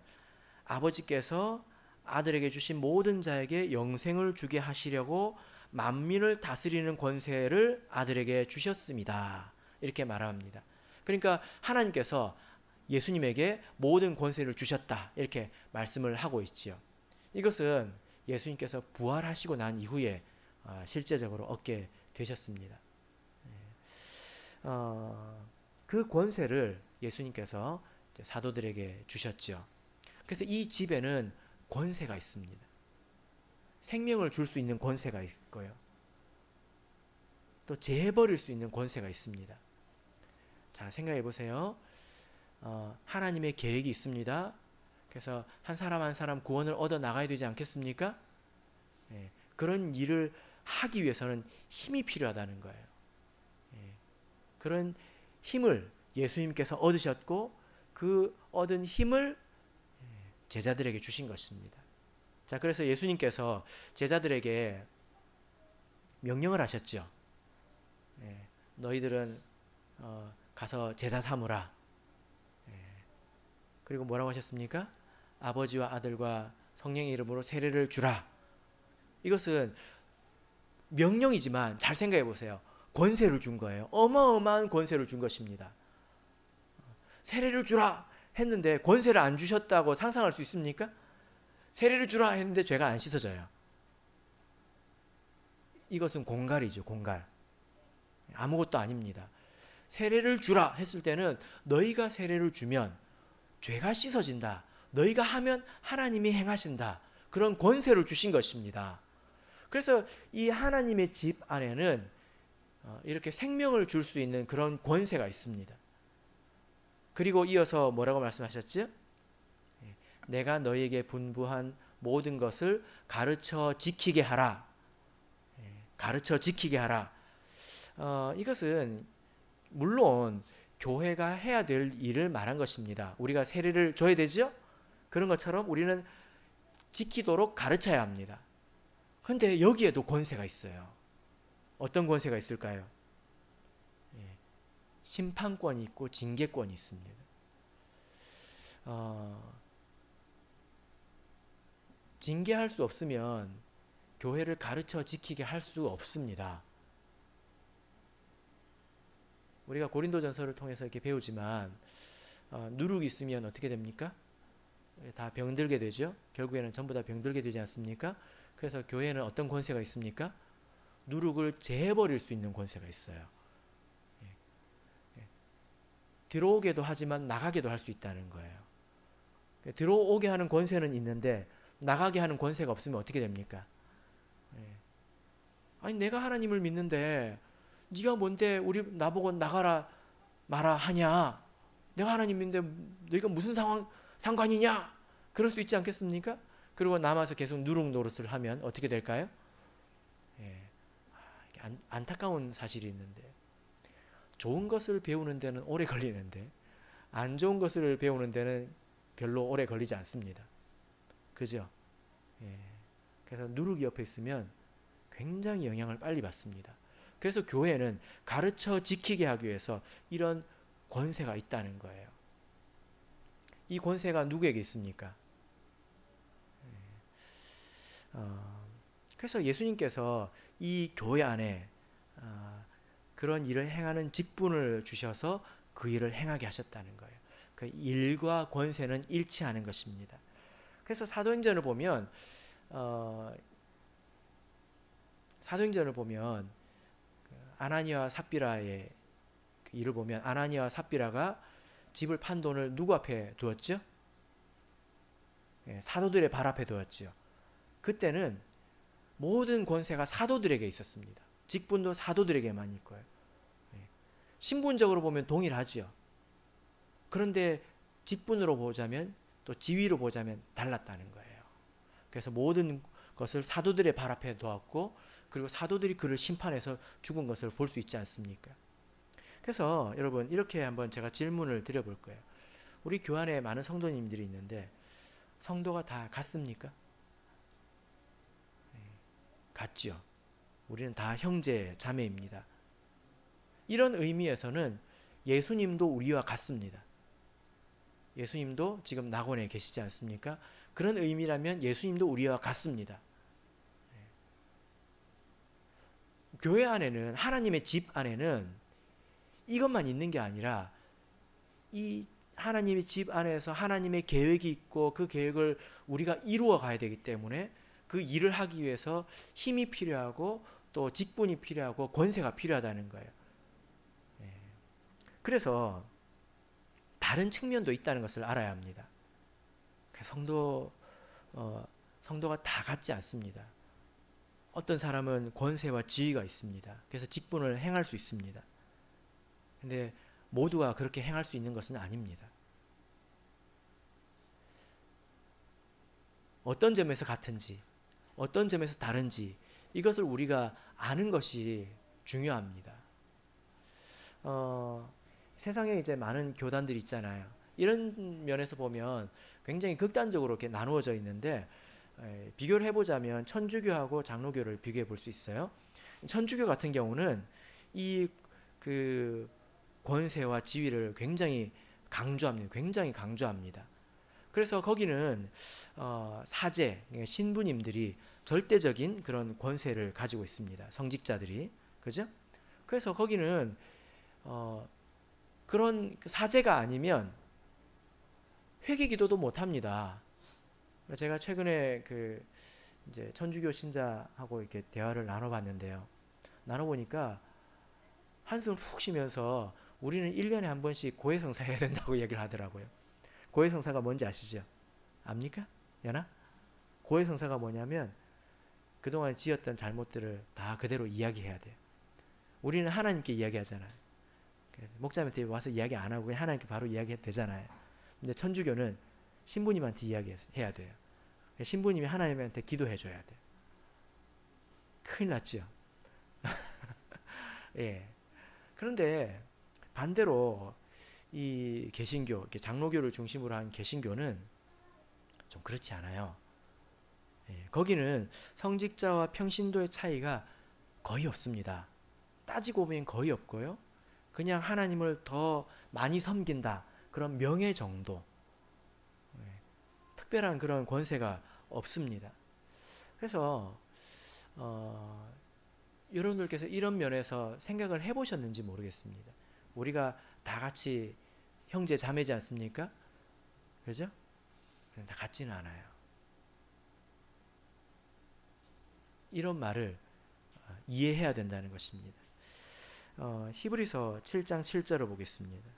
아버지께서 아들에게 주신 모든 자에게 영생을 주게 하시려고 만민을 다스리는 권세를 아들에게 주셨습니다. 이렇게 말합니다. 그러니까 하나님께서 예수님에게 모든 권세를 주셨다. 이렇게 말씀을 하고 있지요. 이것은 예수님께서 부활하시고 난 이후에 실제적으로 얻게 되셨습니다. 그 권세를 예수님께서 사도들에게 주셨죠. 그래서 이 집에는 권세가 있습니다. 생명을 줄 수 있는 권세가 있고요. 또 재해버릴 수 있는 권세가 있습니다. 자, 생각해 보세요. 하나님의 계획이 있습니다. 그래서 한 사람 한 사람 구원을 얻어 나가야 되지 않겠습니까? 예, 그런 일을 하기 위해서는 힘이 필요하다는 거예요. 예, 그런 힘을 예수님께서 얻으셨고 그 얻은 힘을 제자들에게 주신 것입니다. 자, 그래서 예수님께서 제자들에게 명령을 하셨죠. 예, 너희들은 가서 제자 삼으라. 예, 그리고 뭐라고 하셨습니까? 아버지와 아들과 성령의 이름으로 세례를 주라. 이것은 명령이지만 잘 생각해 보세요. 권세를 준 거예요. 어마어마한 권세를 준 것입니다. 세례를 주라 했는데 권세를 안 주셨다고 상상할 수 있습니까? 세례를 주라 했는데 죄가 안 씻어져요. 이것은 공갈이죠, 공갈. 아무것도 아닙니다. 세례를 주라 했을 때는 너희가 세례를 주면 죄가 씻어진다. 너희가 하면 하나님이 행하신다. 그런 권세를 주신 것입니다. 그래서 이 하나님의 집 안에는 이렇게 생명을 줄 수 있는 그런 권세가 있습니다. 그리고 이어서 뭐라고 말씀하셨죠? 내가 너희에게 분부한 모든 것을 가르쳐 지키게 하라. 가르쳐 지키게 하라. 이것은 물론 교회가 해야 될 일을 말한 것입니다. 우리가 세례를 줘야 되죠? 그런 것처럼 우리는 지키도록 가르쳐야 합니다. 그런데 여기에도 권세가 있어요. 어떤 권세가 있을까요? 심판권이 있고 징계권이 있습니다. 징계할 수 없으면 교회를 가르쳐 지키게 할 수 없습니다. 우리가 고린도전서를 통해서 이렇게 배우지만 누룩이 있으면 어떻게 됩니까? 다 병들게 되죠. 결국에는 전부 다 병들게 되지 않습니까? 그래서 교회는 어떤 권세가 있습니까? 누룩을 제해버릴 수 있는 권세가 있어요. 들어오게도 하지만 나가게도 할 수 있다는 거예요. 들어오게 하는 권세는 있는데 나가게 하는 권세가 없으면 어떻게 됩니까? 아니 내가 하나님을 믿는데 네가 뭔데 나보고 나가라 마라 하냐? 내가 하나님 믿는데 너희가 무슨 상관이냐? 그럴 수 있지 않겠습니까? 그리고 남아서 계속 누룩 노릇을 하면 어떻게 될까요? 안타까운 사실이 있는데 좋은 것을 배우는 데는 오래 걸리는데 안 좋은 것을 배우는 데는 별로 오래 걸리지 않습니다. 그죠? 그래서 누룩이 옆에 있으면 굉장히 영향을 빨리 받습니다. 그래서 교회는 가르쳐 지키게 하기 위해서 이런 권세가 있다는 거예요. 이 권세가 누구에게 있습니까? 그래서 예수님께서 이 교회 안에 그런 일을 행하는 직분을 주셔서 그 일을 행하게 하셨다는 거예요. 그 일과 권세는 일치하는 것입니다. 그래서 사도행전을 보면 아나니아와 삽비라의 그 일을 보면 아나니아와 삽비라가 집을 판 돈을 누구 앞에 두었죠? 사도들의 발 앞에 두었죠. 그때는 모든 권세가 사도들에게 있었습니다. 직분도 사도들에게만 있고요. 신분적으로 보면 동일하지요. 그런데 직분으로 보자면 또 지위로 보자면 달랐다는 거예요. 그래서 모든 것을 사도들의 발 앞에 두었고 그리고 사도들이 그를 심판해서 죽은 것을 볼 수 있지 않습니까? 그래서 여러분 이렇게 한번 제가 질문을 드려볼 거예요. 우리 교회 안에 많은 성도님들이 있는데 성도가 다 같습니까? 같죠. 우리는 다 형제 자매입니다. 이런 의미에서는 예수님도 우리와 같습니다. 예수님도 지금 낙원에 계시지 않습니까? 그런 의미라면 예수님도 우리와 같습니다. 교회 안에는, 하나님의 집 안에는 이것만 있는 게 아니라 이 하나님의 집 안에서 하나님의 계획이 있고 그 계획을 우리가 이루어 가야 되기 때문에 그 일을 하기 위해서 힘이 필요하고 또 직분이 필요하고 권세가 필요하다는 거예요. 그래서 다른 측면도 있다는 것을 알아야 합니다. 성도가 다 같지 않습니다. 어떤 사람은 권세와 지위가 있습니다. 그래서 직분을 행할 수 있습니다. 근데 모두가 그렇게 행할 수 있는 것은 아닙니다. 어떤 점에서 같은지, 어떤 점에서 다른지 이것을 우리가 아는 것이 중요합니다. 세상에 이제 많은 교단들이 있잖아요. 이런 면에서 보면 굉장히 극단적으로 이렇게 나누어져 있는데 비교를 해보자면 천주교하고 장로교를 비교해 볼 수 있어요. 천주교 같은 경우는 이 그 권세와 지위를 굉장히 강조합니다. 그래서 거기는 사제, 신부님들이 절대적인 그런 권세를 가지고 있습니다. 성직자들이, 그죠? 그래서 거기는 그런 사제가 아니면 회개기도도 못 합니다. 제가 최근에 이제 천주교 신자하고 이렇게 대화를 나눠봤는데요. 나눠보니까 한숨 푹 쉬면서 우리는 1년에 한 번씩 고해성사 해야 된다고 얘기를 하더라고요. 고해성사가 뭔지 아시죠? 압니까? 연아? 고해성사가 뭐냐면 그동안 지었던 잘못들을 다 그대로 이야기해야 돼요. 우리는 하나님께 이야기하잖아요. 목자한테 와서 이야기 안 하고 하나님께 바로 이야기해도 되잖아요. 근데 천주교는 신부님한테 이야기해야 돼요. 신부님이 하나님한테 기도해 줘야 돼요. 큰일 났죠. 예. 그런데 반대로 이 개신교, 장로교를 중심으로 한 개신교는 좀 그렇지 않아요. 예. 거기는 성직자와 평신도의 차이가 거의 없습니다. 따지고 보면 거의 없고요. 그냥 하나님을 더 많이 섬긴다. 그런 명예 정도. 특별한 그런 권세가 없습니다. 그래서 여러분들께서 이런 면에서 생각을 해보셨는지 모르겠습니다. 우리가 다 같이 형제 자매지 않습니까? 그죠? 다 같지는 않아요. 이런 말을 이해해야 된다는 것입니다. 히브리서 7장 7절을 보겠습니다.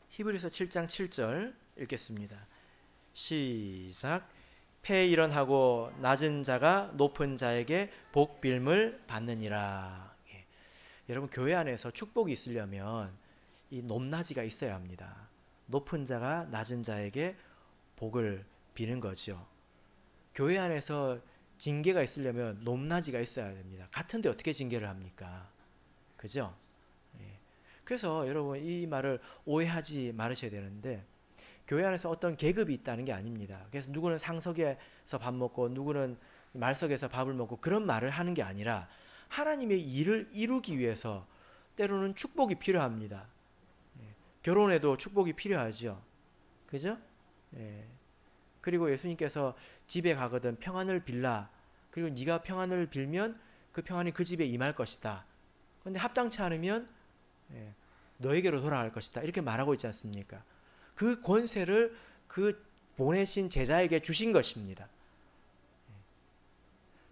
히브리서 7장 7절 읽겠습니다. 시작. 폐일언하고 낮은 자가 높은 자에게 복빌물 받느니라. 예. 여러분 교회 안에서 축복이 있으려면 이 높낮이가 있어야 합니다. 높은 자가 낮은 자에게 복을 비는 거죠. 교회 안에서 징계가 있으려면 높낮이가 있어야 됩니다. 같은데 어떻게 징계를 합니까? 그죠? 예. 그래서 여러분 이 말을 오해하지 말으셔야 되는데 교회 안에서 어떤 계급이 있다는 게 아닙니다. 그래서 누구는 상석에서 밥 먹고 누구는 말석에서 밥을 먹고 그런 말을 하는 게 아니라 하나님의 일을 이루기 위해서 때로는 축복이 필요합니다. 예. 결혼에도 축복이 필요하죠. 그죠? 예. 그리고 예수님께서 집에 가거든 평안을 빌라. 그리고 네가 평안을 빌면 그 평안이 그 집에 임할 것이다. 그런데 합당치 않으면 너에게로 돌아갈 것이다. 이렇게 말하고 있지 않습니까? 그 권세를 그 보내신 제자에게 주신 것입니다.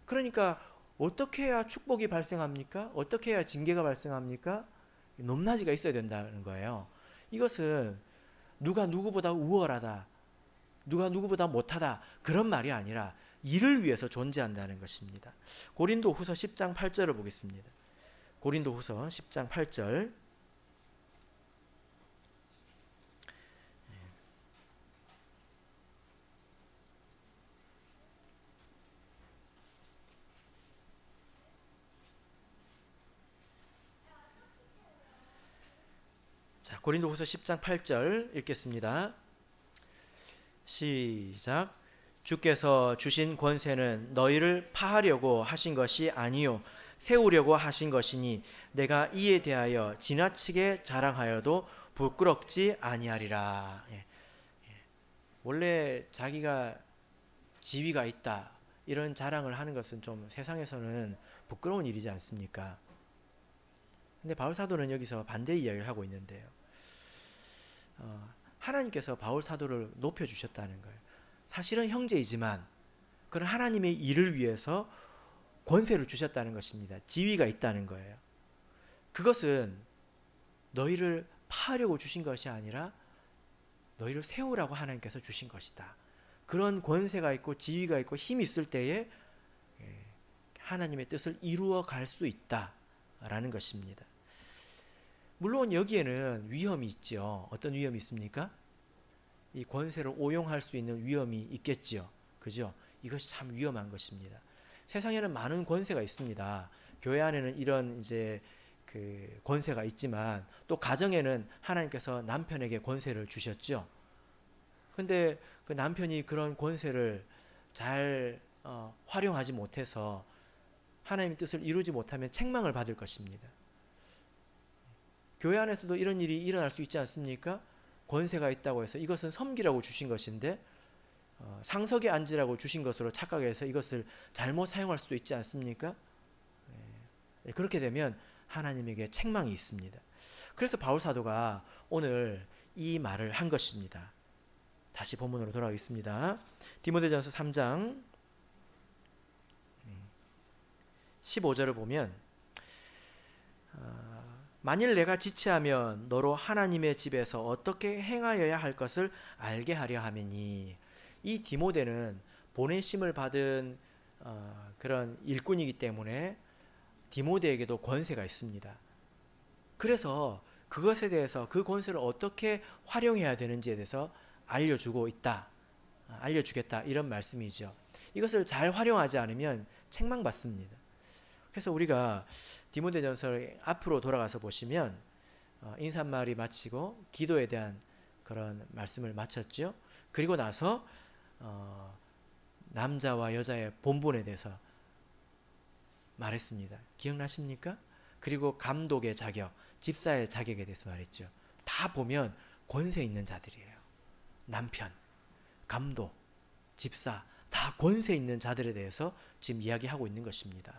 그러니까 어떻게 해야 축복이 발생합니까? 어떻게 해야 징계가 발생합니까? 높낮이가 있어야 된다는 거예요. 이것은 누가 누구보다 우월하다, 누가 누구보다 못하다 그런 말이 아니라 일을 위해서 존재한다는 것입니다. 고린도후서 10장 8절을 보겠습니다. 고린도후서 10장 8절. 자, 고린도후서 10장 8절 읽겠습니다. 시작. 주께서 주신 권세는 너희를 파하려고 하신 것이 아니요 세우려고 하신 것이니 내가 이에 대하여 지나치게 자랑하여도 부끄럽지 아니하리라. 원래 자기가 지위가 있다 이런 자랑을 하는 것은 좀 세상에서는 부끄러운 일이지 않습니까? 근데 바울 사도는 여기서 반대 이야기를 하고 있는데요. 하나님께서 바울 사도를 높여주셨다는 거예요. 사실은 형제이지만 그런 하나님의 일을 위해서 권세를 주셨다는 것입니다. 지위가 있다는 거예요. 그것은 너희를 파하려고 주신 것이 아니라 너희를 세우라고 하나님께서 주신 것이다. 그런 권세가 있고 지위가 있고 힘이 있을 때에 하나님의 뜻을 이루어 갈 수 있다라는 것입니다. 물론 여기에는 위험이 있죠. 어떤 위험이 있습니까? 이 권세를 오용할 수 있는 위험이 있겠지요. 그죠? 이것이 참 위험한 것입니다. 세상에는 많은 권세가 있습니다. 교회 안에는 이런 이제 그 권세가 있지만 또 가정에는 하나님께서 남편에게 권세를 주셨죠. 근데 그 남편이 그런 권세를 잘 활용하지 못해서 하나님의 뜻을 이루지 못하면 책망을 받을 것입니다. 교회 안에서도 이런 일이 일어날 수 있지 않습니까? 권세가 있다고 해서 이것은 섬기라고 주신 것인데 상석에 앉으라고 주신 것으로 착각해서 이것을 잘못 사용할 수도 있지 않습니까? 그렇게 되면 하나님에게 책망이 있습니다. 그래서 바울 사도가 오늘 이 말을 한 것입니다. 다시 본문으로 돌아가겠습니다. 디모데전서 3장 15절을 보면 만일 내가 지체하면 너로 하나님의 집에서 어떻게 행하여야 할 것을 알게 하려 함이니. 이 디모데는 보내심을 받은 그런 일꾼이기 때문에 디모데에게도 권세가 있습니다. 그래서 그것에 대해서 그 권세를 어떻게 활용해야 되는지에 대해서 알려주고 있다. 알려주겠다 이런 말씀이죠. 이것을 잘 활용하지 않으면 책망받습니다. 그래서 우리가 디모데전서 앞으로 돌아가서 보시면 인사말이 마치고 기도에 대한 그런 말씀을 마쳤죠. 그리고 나서 남자와 여자의 본분에 대해서 말했습니다. 기억나십니까? 그리고 감독의 자격, 집사의 자격에 대해서 말했죠. 다 보면 권세 있는 자들이에요. 남편, 감독, 집사 다 권세 있는 자들에 대해서 지금 이야기하고 있는 것입니다.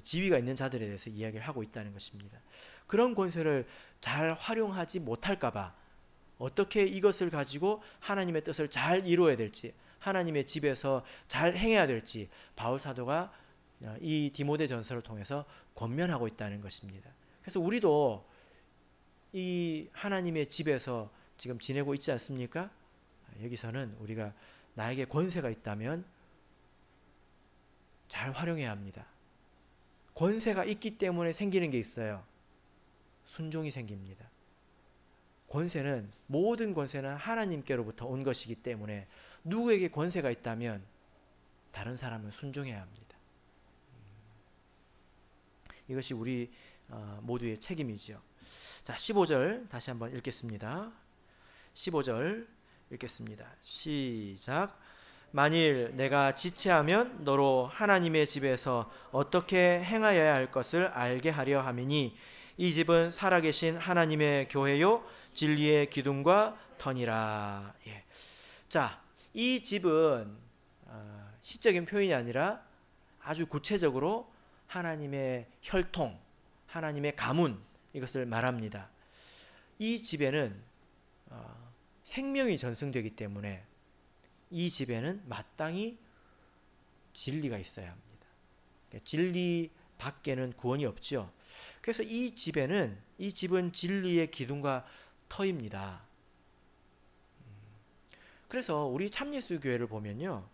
지위가 있는 자들에 대해서 이야기를 하고 있다는 것입니다. 그런 권세를 잘 활용하지 못할까 봐 어떻게 이것을 가지고 하나님의 뜻을 잘 이루어야 될지, 하나님의 집에서 잘 행해야 될지 바울 사도가 이 디모데 전서를 통해서 권면하고 있다는 것입니다. 그래서 우리도 이 하나님의 집에서 지금 지내고 있지 않습니까? 여기서는 우리가 나에게 권세가 있다면 잘 활용해야 합니다. 권세가 있기 때문에 생기는 게 있어요. 순종이 생깁니다. 권세는, 모든 권세는 하나님께로부터 온 것이기 때문에 누구에게 권세가 있다면 다른 사람은 순종해야 합니다. 이것이 우리 모두의 책임이죠. 자, 15절 다시 한번 읽겠습니다. 15절 읽겠습니다. 시작. 만일 내가 지체하면 너로 하나님의 집에서 어떻게 행하여야 할 것을 알게 하려 함이니 이 집은 살아계신 하나님의 교회요 진리의 기둥과 터니라. 자, 이 집은 시적인 표현이 아니라 아주 구체적으로 하나님의 혈통, 하나님의 가문, 이것을 말합니다. 이 집에는 생명이 전승되기 때문에 이 집에는 마땅히 진리가 있어야 합니다. 진리 밖에는 구원이 없죠. 그래서 이 집은 진리의 기둥과 터입니다. 그래서 우리 참예수 교회를 보면요,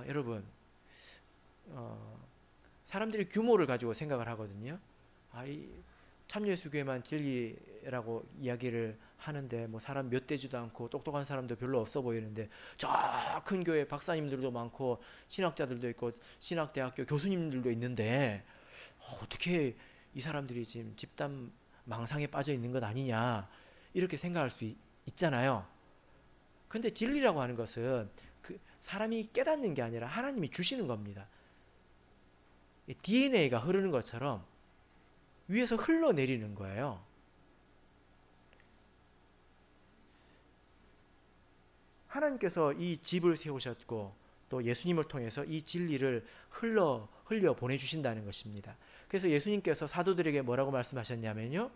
여러분, 사람들이 규모를 가지고 생각을 하거든요. 이 참예수 교회만 진리라고 이야기를 하는데 뭐 사람 몇 되지도 않고 똑똑한 사람도 별로 없어 보이는데 저 큰 교회 박사님들도 많고 신학자들도 있고 신학대학교 교수님들도 있는데 어떻게 이 사람들이 지금 집단 망상에 빠져 있는 것 아니냐, 이렇게 생각할 수 있잖아요. 근데 진리라고 하는 것은 그 사람이 깨닫는 게 아니라 하나님이 주시는 겁니다. DNA가 흐르는 것처럼 위에서 흘러내리는 거예요. 하나님께서 이 집을 세우셨고 또 예수님을 통해서 이 진리를 흘려 보내주신다는 것입니다. 그래서 예수님께서 사도들에게 뭐라고 말씀하셨냐면요,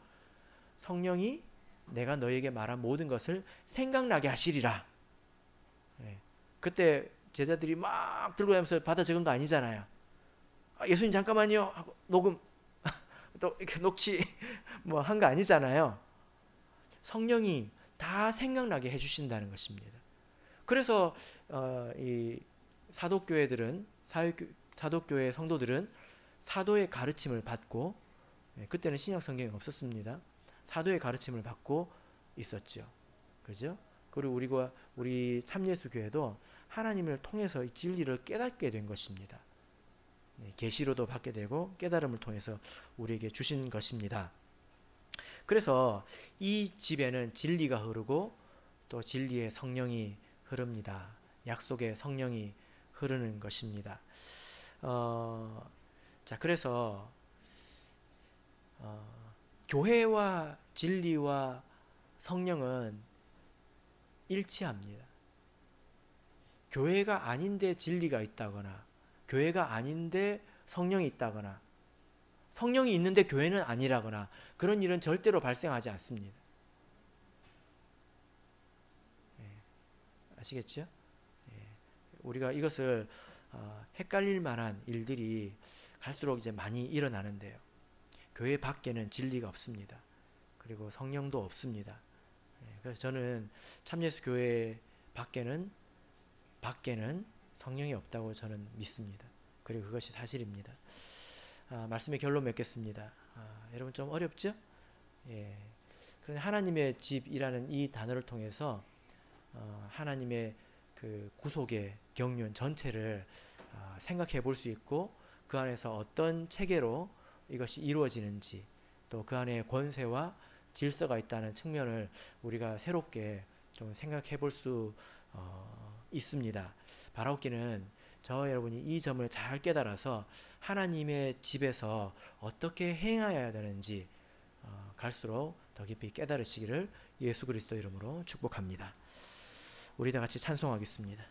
성령이 내가 너에게 말한 모든 것을 생각나게 하시리라. 그때 제자들이 막 들고 다니면서 받아 적은 거 아니잖아요. 예수님 잠깐만요 하고 녹음 또 이렇게 녹취 뭐 한 거 아니잖아요. 성령이 다 생각나게 해주신다는 것입니다. 그래서 이 사도교회들은 사도교회 성도들은 사도의 가르침을 받고, 그때는 신약 성경이 없었습니다. 사도의 가르침을 받고 있었죠. 그죠? 그리고 우리 참예수 교회도 하나님을 통해서 이 진리를 깨닫게 된 것입니다. 계시로도 받게 되고 깨달음을 통해서 우리에게 주신 것입니다. 그래서 이 집에는 진리가 흐르고 또 진리의 성령이 흐릅니다. 약속의 성령이 흐르는 것입니다. 자, 그래서 교회와 진리와 성령은 일치합니다. 교회가 아닌데 진리가 있다거나 교회가 아닌데 성령이 있다거나 성령이 있는데 교회는 아니라거나 그런 일은 절대로 발생하지 않습니다. 아시겠죠? 우리가 이것을 헷갈릴 만한 일들이 갈수록 이제 많이 일어나는데요. 교회 밖에는 진리가 없습니다. 그리고 성령도 없습니다. 그래서 저는 참예수 교회 밖에는 성령이 없다고 저는 믿습니다. 그리고 그것이 사실입니다. 말씀의 결론 맺겠습니다. 여러분 좀 어렵죠? 그런데 하나님의 집이라는 이 단어를 통해서 하나님의 그 구속의 경륜 전체를 생각해 볼 수 있고 그 안에서 어떤 체계로 이것이 이루어지는지 또 그 안에 권세와 질서가 있다는 측면을 우리가 새롭게 좀 생각해 볼 수 있습니다. 바라옵기는 저 여러분이 이 점을 잘 깨달아서 하나님의 집에서 어떻게 행하여야 되는지 갈수록 더 깊이 깨달으시기를 예수 그리스도 이름으로 축복합니다. 우리 다 같이 찬송하겠습니다.